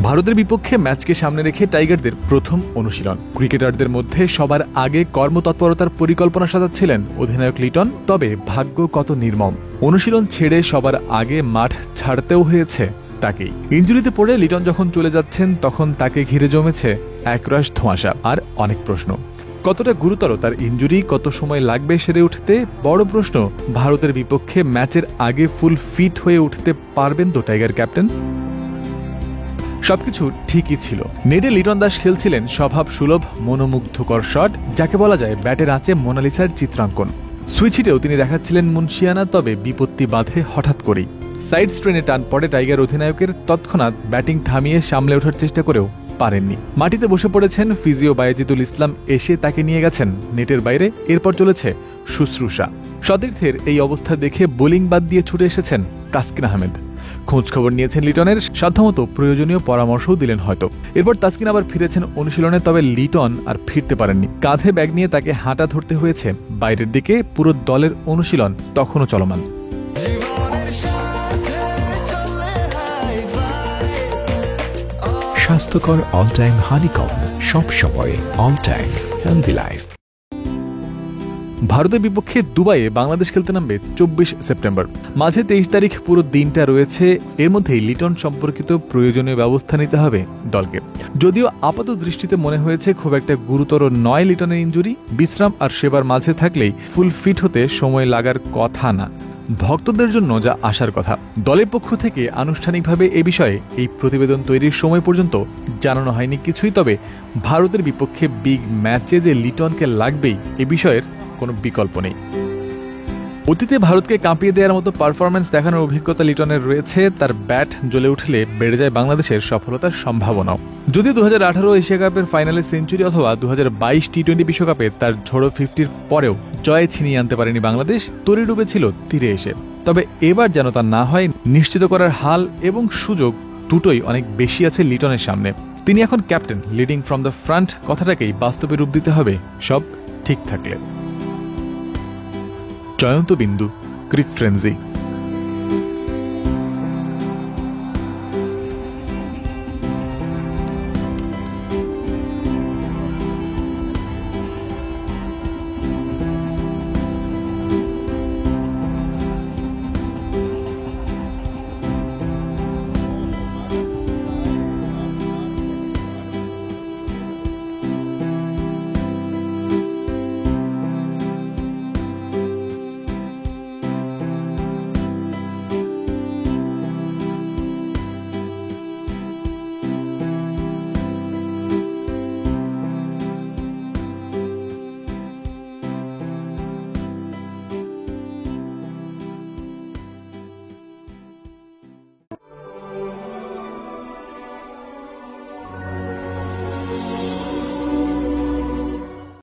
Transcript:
ভারতের বিপক্ষে ম্যাচকে সামনে রেখে টাইগারদের প্রথম অনুশীলন। ক্রিকেটারদের মধ্যে সবার আগে কর্মতৎপরতার পরিকল্পনা সাজাচ্ছিলেন অধিনায়ক লিটন। তবে ভাগ্য কত নির্মম, অনুশীলন ছেড়ে সবার আগে মাঠ ছাড়তেও হয়েছে তাকেই। ইনজুরিতে পড়ে লিটন যখন চলে যাচ্ছেন তখন তাকে ঘিরে জমেছে একরাশ ধোঁয়াশা আর অনেক প্রশ্ন। কতটা গুরুতর তার ইনজুরি, কত সময় লাগবে সেরে উঠতে, বড় প্রশ্ন ভারতের বিপক্ষে ম্যাচের আগে ফুল ফিট হয়ে উঠতে পারবেন তো টাইগার ক্যাপ্টেন? সবকিছু ঠিকই ছিল। নেটে লিটন দাস খেলছিলেন স্বভাব সুলভ মনোমুগ্ধকর শট, যাকে বলা যায় ব্যাটের আঁচে মোনালিসার চিত্রাঙ্কন। সুইচ হিটেও তিনি দেখাচ্ছিলেন মুনশিয়ানা। তবে বিপত্তি বাধে হঠাৎ করেই। সাইড স্ট্রেনে টান পড়ে টাইগার অধিনায়কের। তৎক্ষণাৎ ব্যাটিং থামিয়ে সামলে ওঠার চেষ্টা করেও পারেননি। মাটিতে বসে পড়েছেন ফিজিও বায়েজিদুল ইসলাম, এসে তাকে নিয়ে গেছেন নেটের বাইরে। এরপর চলেছে শুশ্রূষা। সতীর্থের এই অবস্থা দেখে বোলিং বাদ দিয়ে ছুটে এসেছেন তাসকিন আহমেদ। খোঁজ খবর নিয়েছেন লিটনের, সাধ্যমতো প্রয়োজনীয় পরামর্শও দিলেন হয়তো। এরপর তাসকিন আবার ফিরেছেন অনুশীলনে। তবে লিটন আর ফিরতে পারেননি। কাঁধে ব্যাগ নিয়ে তাকে হাঁটা ধরতে হয়েছে বাইরের দিকে। পুরো দলের অনুশীলন তখনও চলমান। স্বাস্থ্যকর অল টাইম হানিকম, সব সময় অল টাইম হেলদি লাইফ। ভারতের বিপক্ষে দুবাইয়ে বাংলাদেশ খেলতে নামবে 24 সেপ্টেম্বর। মাঝে 23 তারিখ পুরো দিনটা রয়েছে। এর মধ্যেই লিটন সম্পর্কিত প্রয়োজনীয় ব্যবস্থা নিতে হবে দলকে। যদিও আপাত দৃষ্টিতে মনে হয়েছে খুব একটা গুরুতর নয় লিটনের ইনজুরি। বিশ্রাম আর সেবার মাঝে থাকলেই ফুল ফিট হতে সময় লাগার কথা না। ভক্তদের জন্য যা আসার কথা। দলের পক্ষ থেকে আনুষ্ঠানিকভাবে এ বিষয়ে এই প্রতিবেদন তৈরির সময় পর্যন্ত জানানো হয়নি কিছুই। তবে ভারতের বিপক্ষে বিগ ম্যাচে যে লিটনকে লাগবেই, এ বিষয়ের কোনো বিকল্প নেই। অতীতে ভারতকে কাঁপিয়ে দেওয়ার মতো পারফরম্যান্স দেখানোর অভিজ্ঞতা লিটনের রয়েছে। তার ব্যাট জ্বলে উঠলে বেড়ে যায় বাংলাদেশের সফলতার সম্ভাবনাও। যদিও 2018 এশিয়া কাপের ফাইনালে সেঞ্চুরি অথবা 2022 টি-20 বিশ্বকাপে তার ঝোড়ো 50-র পরেও জয় ছিনিয়ে আনতে পারেনি বাংলাদেশ, তরি ডুবেছিল তীরে এসে। তবে এবার যেন তা না হয়। নিশ্চিত করার হাল এবং সুযোগ দুটোই অনেক বেশি আছে লিটনের সামনে। তিনি এখন captain, leading from the front কথাটাকেই বাস্তবে রূপ দিতে হবে সব ঠিক থাকলে। জয়ন্ত বিন্দু, ক্রিক ফ্রেন্সি।